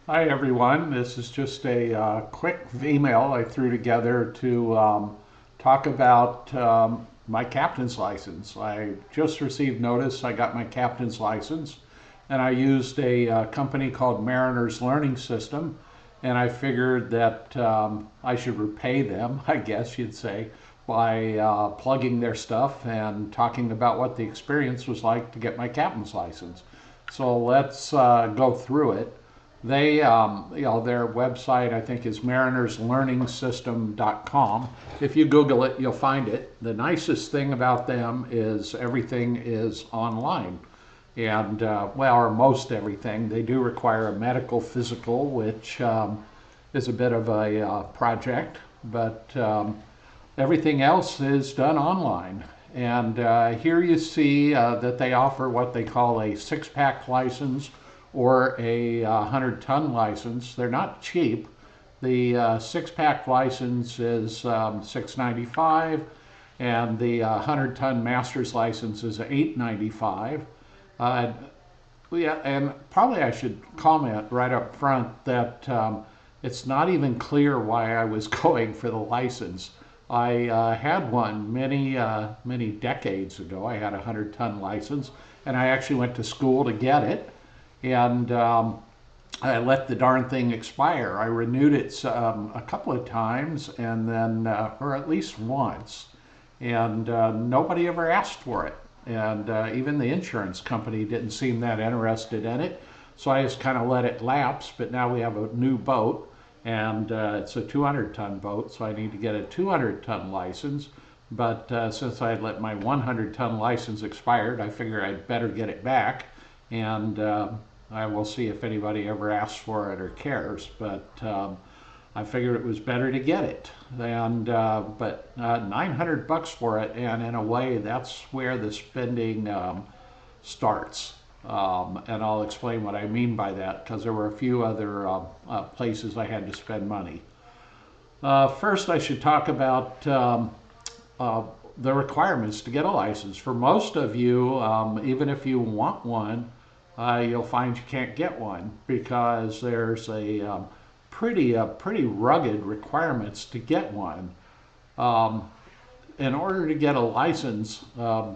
Hi everyone, this is just a quick email I threw together to talk about my captain's license. I just received notice I got my captain's license and I used a company called Mariners Learning System, and I figured that I should repay them, I guess you'd say, by plugging their stuff and talking about what the experience was like to get my captain's license. So let's go through it. Their website I think is marinerslearningsystem.com. If you Google it, you'll find it. The nicest thing about them is everything is online, and or most everything. They do require a medical physical, which is a bit of a project, but everything else is done online. And here you see that they offer what they call a six-pack license or a 100-ton license. They're not cheap. The six-pack license is $695, and the 100-ton master's license is $895. Uh, yeah, and probably I should comment right up front that it's not even clear why I was going for the license. I had one many decades ago. I had a 100-ton license, and I actually went to school to get it, and I let the darn thing expire. I renewed it a couple of times, and then, or at least once, and nobody ever asked for it. And even the insurance company didn't seem that interested in it. So I just kind of let it lapse. But now we have a new boat, and it's a 200-ton boat, so I need to get a 200-ton license. But since I had let my 100-ton license expired, I figure I'd better get it back. And I will see if anybody ever asks for it or cares. But I figured it was better to get it, and but $900 for it, and in a way, that's where the spending starts. And I'll explain what I mean by that, because there were a few other places I had to spend money. First, I should talk about the requirements to get a license. For most of you, even if you want one, you'll find you can't get one because there's a pretty rugged requirements to get one. Um, in order to get a license and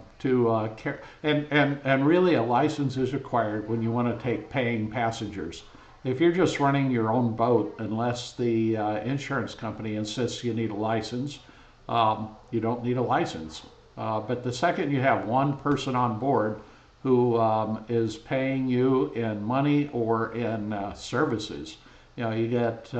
really a license is required when you want to take paying passengers. If you're just running your own boat, unless the insurance company insists you need a license, you don't need a license. But the second you have one person on board who is paying you in money or in services, you get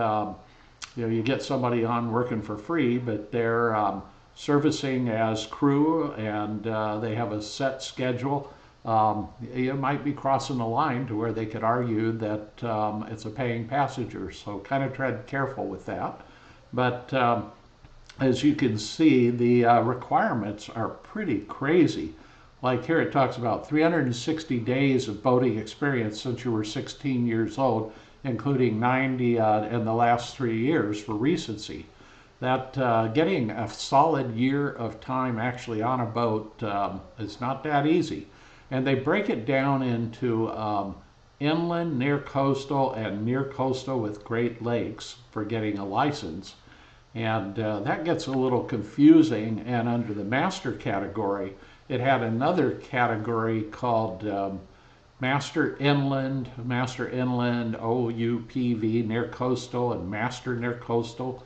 you get somebody on working for free, but they're servicing as crew, and they have a set schedule. You might be crossing the line to where they could argue that it's a paying passenger, so kind of tread careful with that. But as you can see, the requirements are pretty crazy. Like here it talks about 360 days of boating experience since you were 16 years old, including 90 in the last 3 years for recency. That getting a solid year of time actually on a boat is not that easy. And they break it down into inland, near coastal, and near coastal with Great Lakes for getting a license. And that gets a little confusing. And under the master category, it had another category called Master Inland, OUPV, near coastal, and Master near coastal.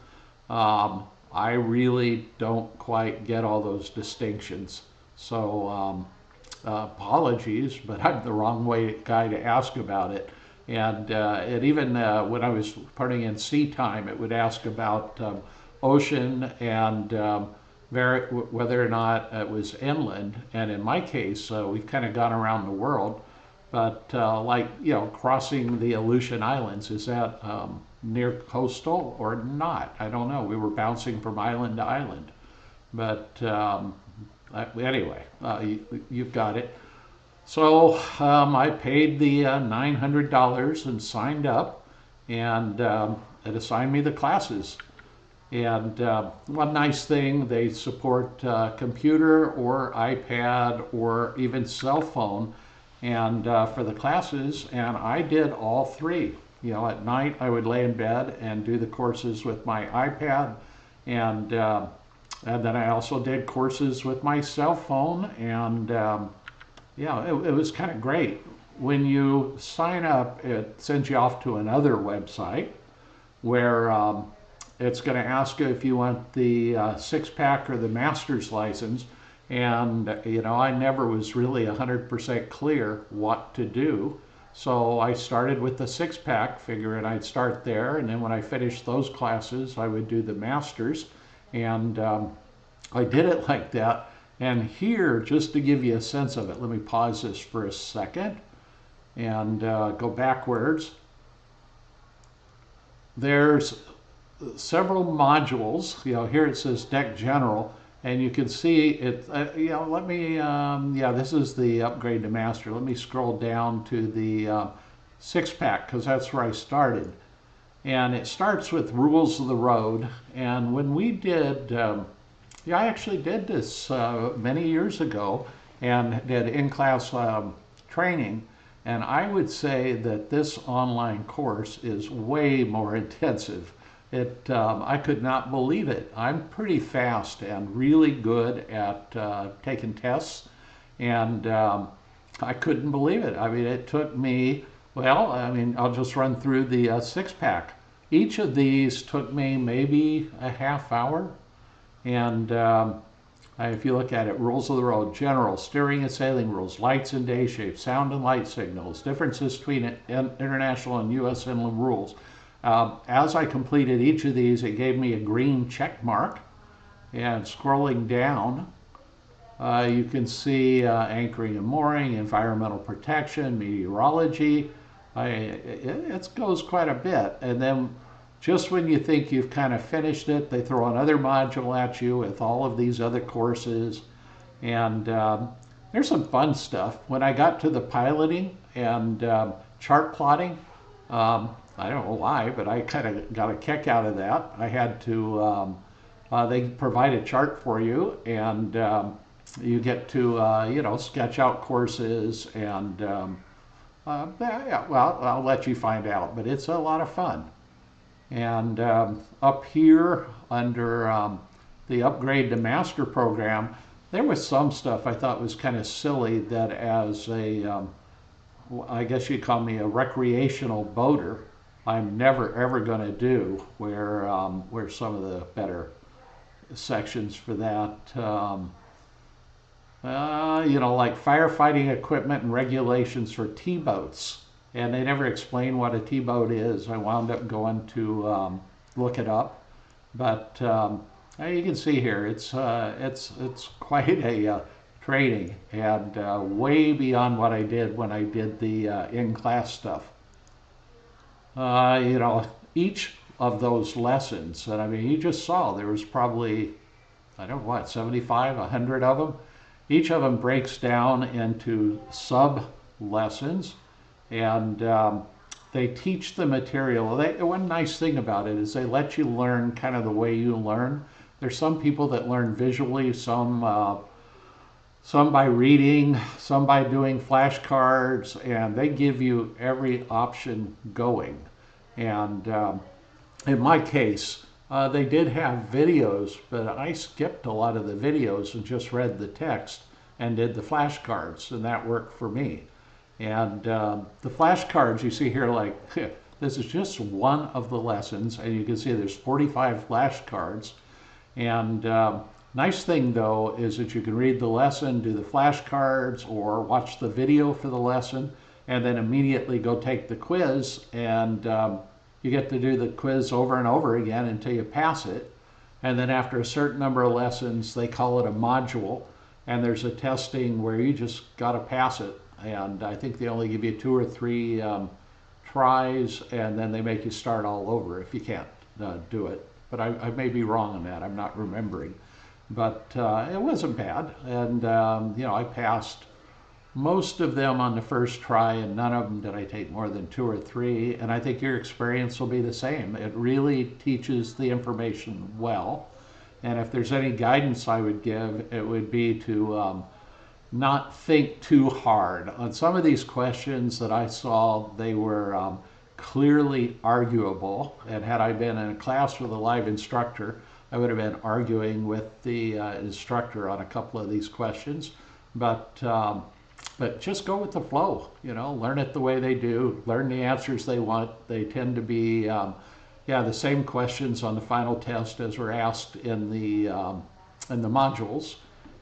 I really don't quite get all those distinctions. So apologies, but I'm the wrong guy to ask about it. And it even when I was putting in sea time, it would ask about ocean and whether or not it was inland. And in my case, we've kind of gone around the world, but crossing the Aleutian Islands, is that near coastal or not? I don't know. We were bouncing from island to island, but anyway, you've got it. So I paid the $900 and signed up, and it assigned me the classes. And one nice thing, they support computer or iPad or even cell phone, and for the classes, and I did all three. at night I would lay in bed and do the courses with my iPad, and then I also did courses with my cell phone, and it was kind of great. When you sign up, it sends you off to another website where it's going to ask you if you want the six-pack or the master's license. And, I never was really 100% clear what to do. So I started with the six-pack, figuring I'd start there. And then when I finished those classes, I would do the master's. And I did it like that. And here, just to give you a sense of it, let me pause this for a second and go backwards. There's several modules. Here it says Deck General, and you can see it. This is the upgrade to master. Let me scroll down to the six-pack, because that's where I started. And it starts with Rules of the Road. And when we did, I actually did this many years ago and did in-class training. And I would say that this online course is way more intensive. I could not believe it. I'm pretty fast and really good at taking tests, and I couldn't believe it. I mean, it took me, I'll just run through the six-pack. Each of these took me maybe a half hour, and if you look at it, Rules of the Road, General, Steering and Sailing Rules, Lights and Day Shape, Sound and Light Signals, Differences between International and U.S. Inland Rules. As I completed each of these, it gave me a green check mark. And scrolling down, you can see anchoring and mooring, environmental protection, meteorology. It goes quite a bit. And then just when you think you've kind of finished it, they throw another module at you with all of these other courses. And there's some fun stuff. When I got to the piloting and chart plotting, I don't know why, but I kind of got a kick out of that. I had to, they provide a chart for you, and you get to, sketch out courses, and I'll let you find out, but it's a lot of fun. And up here under the Upgrade to Master program, there was some stuff I thought was kind of silly that as I guess you'd call me a recreational boater, I'm never ever going to do, where some of the better sections for that, like firefighting equipment and regulations for T-boats. And they never explain what a T-boat is. I wound up going to look it up, but you can see here it's quite a training, and way beyond what I did when I did the in-class stuff. Each of those lessons, and I mean, you just saw there was probably, 75, 100 of them. Each of them breaks down into sub-lessons, and they teach the material. One nice thing about it is they let you learn kind of the way you learn. There's some people that learn visually, some by reading, some by doing flashcards, and they give you every option going. And in my case, they did have videos, but I skipped a lot of the videos and just read the text and did the flashcards, and that worked for me. And the flashcards you see here, like, this is just one of the lessons, and you can see there's 45 flashcards. And nice thing though is that you can read the lesson, do the flashcards, or watch the video for the lesson, and then immediately go take the quiz, and you get to do the quiz over and over again until you pass it. And then after a certain number of lessons, they call it a module, and there's a testing where you just got to pass it. And I think they only give you 2 or 3 tries, and then they make you start all over if you can't do it. But I may be wrong on that. I'm not remembering. But it wasn't bad. And, I passed most of them on the first try, and none of them did I take more than 2 or 3. And I think your experience will be the same. It really teaches the information well. And if there's any guidance I would give, it would be to not think too hard. On some of these questions that I saw, they were clearly arguable. And had I been in a class with a live instructor, I would have been arguing with the instructor on a couple of these questions. But just go with the flow, learn it the way they do, learn the answers they want. They tend to be, the same questions on the final test as were asked in the modules,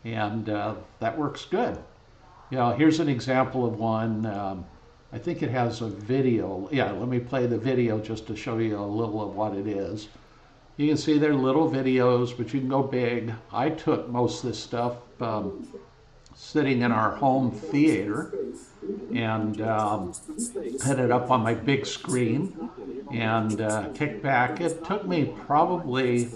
and that works good. Here's an example of one. I think it has a video. Yeah, let me play the video just to show you a little of what it is. You can see they're little videos, but you can go big. I took most of this stuff sitting in our home theater and had it up on my big screen and kicked back. It took me probably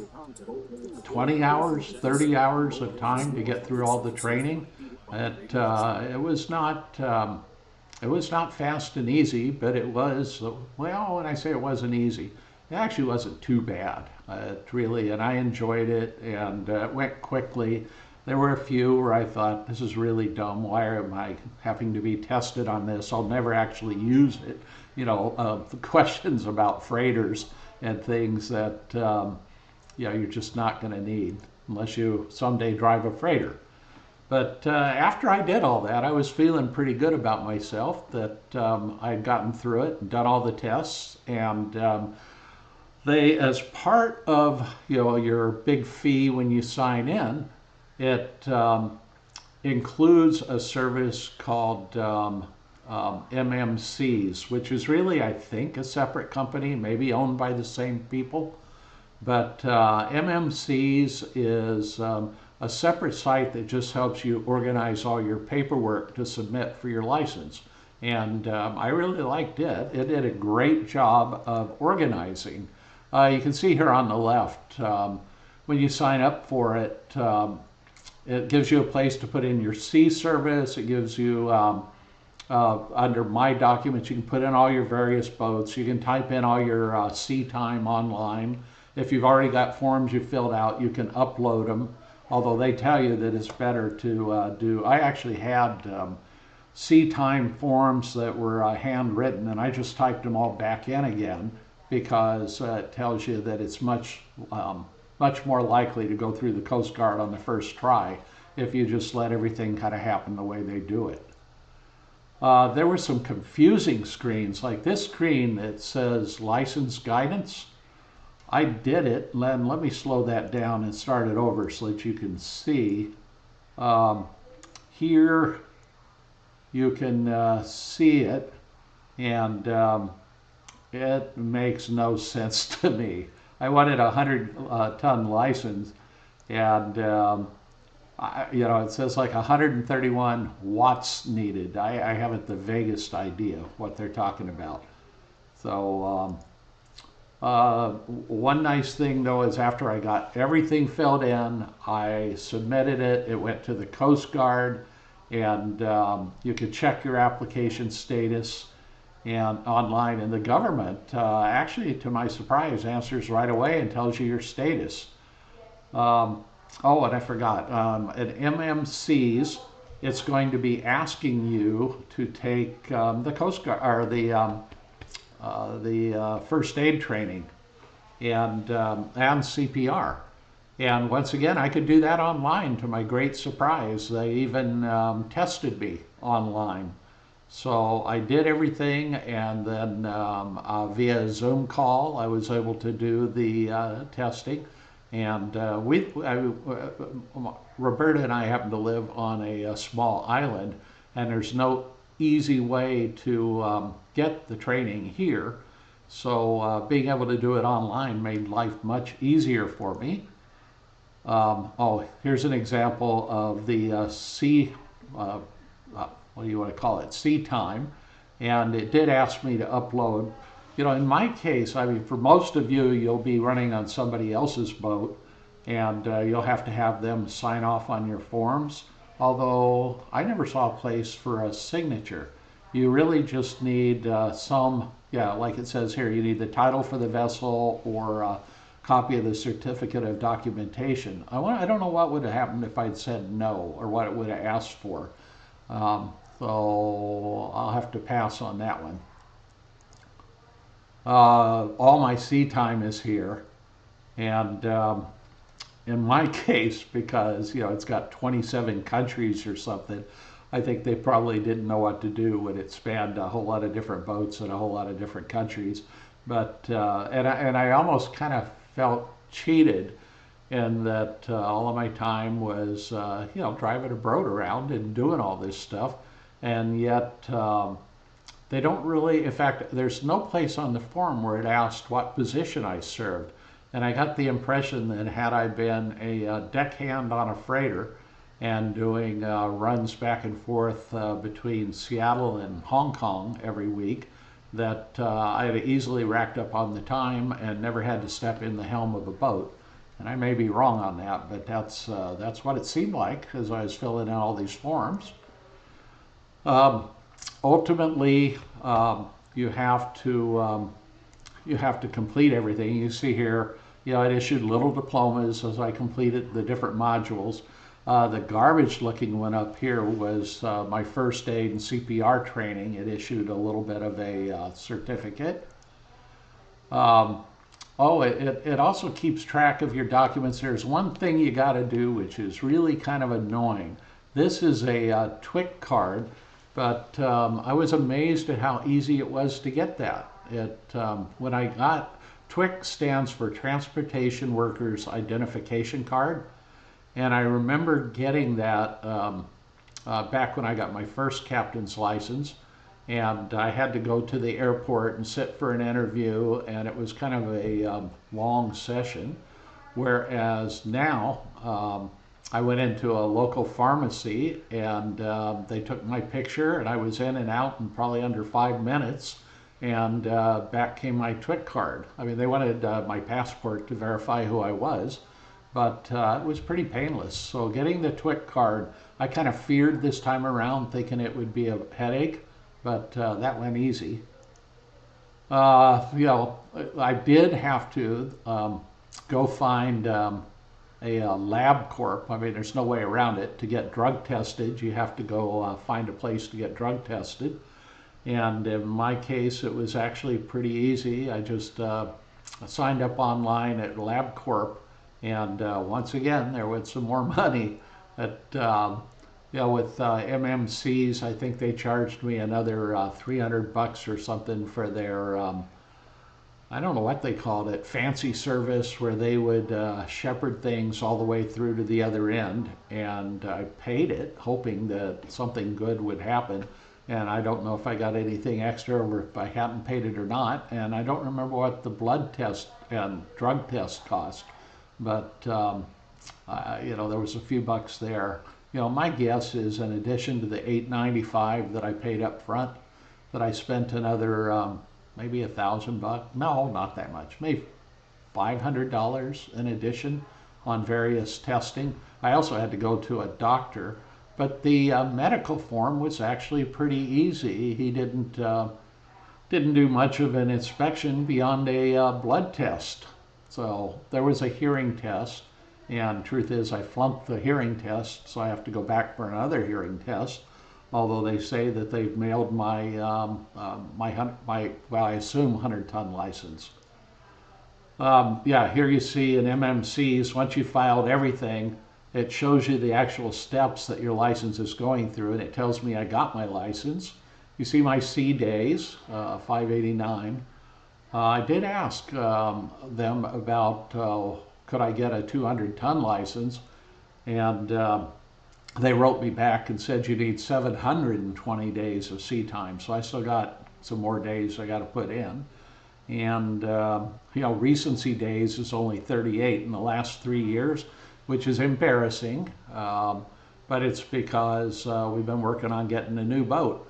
20 hours, 30 hours of time to get through all the training. It was not fast and easy, but it was, well, when I say it wasn't easy, it actually wasn't too bad. And I enjoyed it, and it went quickly. There were a few where I thought, this is really dumb. Why am I having to be tested on this? I'll never actually use it. Questions about freighters and things that you're just not going to need unless you someday drive a freighter. But after I did all that, I was feeling pretty good about myself, that I'd gotten through it and done all the tests. And they, as part of your big fee when you sign in, it includes a service called MMCs, which is really, I think, a separate company, maybe owned by the same people. But MMCs is a separate site that just helps you organize all your paperwork to submit for your license. And I really liked it. It did a great job of organizing. You can see here on the left, when you sign up for it, it gives you a place to put in your C service. It gives you, under My Documents, you can put in all your various boats. You can type in all your C time online. If you've already got forms you filled out, you can upload them, although they tell you that it's better to do. I actually had C time forms that were handwritten, and I just typed them all back in again because it tells you that it's much more likely to go through the Coast Guard on the first try if you just let everything kind of happen the way they do it. There were some confusing screens, like this screen that says license guidance. I did it, and let me slow that down and start it over so that you can see. Here you can see it, and it makes no sense to me. I wanted a 100-ton license, and it says like 131 watts needed. I haven't the vaguest idea what they're talking about. So one nice thing though is after I got everything filled in, I submitted it. It went to the Coast Guard, and you could check your application status and online, and the government actually, to my surprise, answers right away and tells you your status. And I forgot, at MMCs, it's going to be asking you to take the Coast Guard, or the first aid training and CPR. And once again, I could do that online to my great surprise. They even tested me online. So I did everything, and then via Zoom call, I was able to do the testing. And Roberta and I happen to live on a small island, and there's no easy way to get the training here. So being able to do it online made life much easier for me. Here's an example of the what do you want to call it, C time, and it did ask me to upload. In my case, I mean, for most of you, you'll be running on somebody else's boat, and you'll have to have them sign off on your forms, although I never saw a place for a signature. You really just need like it says here, you need the title for the vessel or a copy of the certificate of documentation. I don't know what would have happened if I'd said no, or what it would have asked for. So I'll have to pass on that one. All my sea time is here. And in my case, because it's got 27 countries or something, I think they probably didn't know what to do when it spanned a whole lot of different boats and a whole lot of different countries. But and I almost kind of felt cheated in that all of my time was driving a boat around and doing all this stuff, and yet they don't really. In fact, there's no place on the form where it asked what position I served. And I got the impression that had I been a deckhand on a freighter and doing runs back and forth between Seattle and Hong Kong every week, that I had easily racked up on the time and never had to step in the helm of a boat. And I may be wrong on that, but that's what it seemed like as I was filling out all these forms. Um, Ultimately, you have to complete everything. You see here, it issued little diplomas as I completed the different modules. The garbage looking one up here was my first aid and CPR training. It issued a little bit of a certificate. Um, it also keeps track of your documents. There's one thing you got to do, which is really kind of annoying. This is a TWIC card, but I was amazed at how easy it was to get that. When I got TWIC stands for Transportation Workers Identification Card, and I remember getting that back when I got my first captain's license, and I had to go to the airport and sit for an interview, and it was kind of a long session. Whereas now, I went into a local pharmacy and they took my picture, and I was in and out in probably under 5 minutes. And back came my TWIC card. I mean, they wanted my passport to verify who I was, but it was pretty painless. So getting the TWIC card, I kind of feared this time around, thinking it would be a headache, but that went easy. I did have to go find a LabCorp. I mean, there's no way around it. To get drug tested, you have to go find a place to get drug tested. And in my case, it was actually pretty easy. I just signed up online at LabCorp, and once again, there was some more money. At with MMCs, I think they charged me another $300 or something for their I don't know what they called it, fancy service, where they would shepherd things all the way through to the other end. And I paid it, hoping that something good would happen. And I don't know if I got anything extra or if I hadn't paid it or not. And I don't remember what the blood test and drug test cost. But, there was a few bucks there. My guess is in addition to the $895 that I paid up front, that I spent another maybe $1,000. No, not that much. Maybe $500 in addition on various testing. I also had to go to a doctor, but the medical form was actually pretty easy. He didn't do much of an inspection beyond a blood test. So there was a hearing test, and truth is, I flunked the hearing test, so I have to go back for another hearing test. Although they say that they've mailed my well, I assume 100-ton license. Here you see in MMCs, once you filed everything, it shows you the actual steps that your license is going through, and it tells me I got my license. You see my C days, 589. I did ask them about could I get a 200-ton license, and they wrote me back and said you need 720 days of sea time. So I still got some more days I got to put in. And, recency days is only 38 in the last 3 years, which is embarrassing. But it's because we've been working on getting a new boat.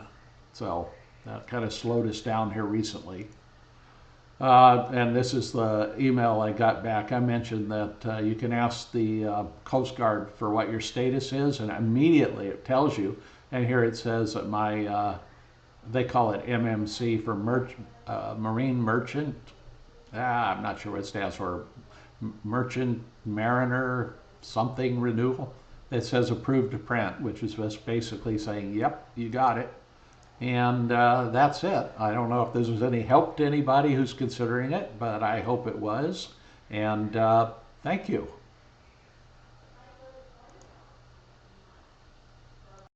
So that kind of slowed us down here recently. And this is the email I got back. I mentioned that you can ask the Coast Guard for what your status is, and immediately it tells you. And here it says that they call it MMC for Marine Merchant. I'm not sure what it stands for. Merchant Mariner something renewal. It says approved to print, which is just basically saying, yep, you got it. And that's it. I don't know if this was any help to anybody who's considering it, but I hope it was. And thank you.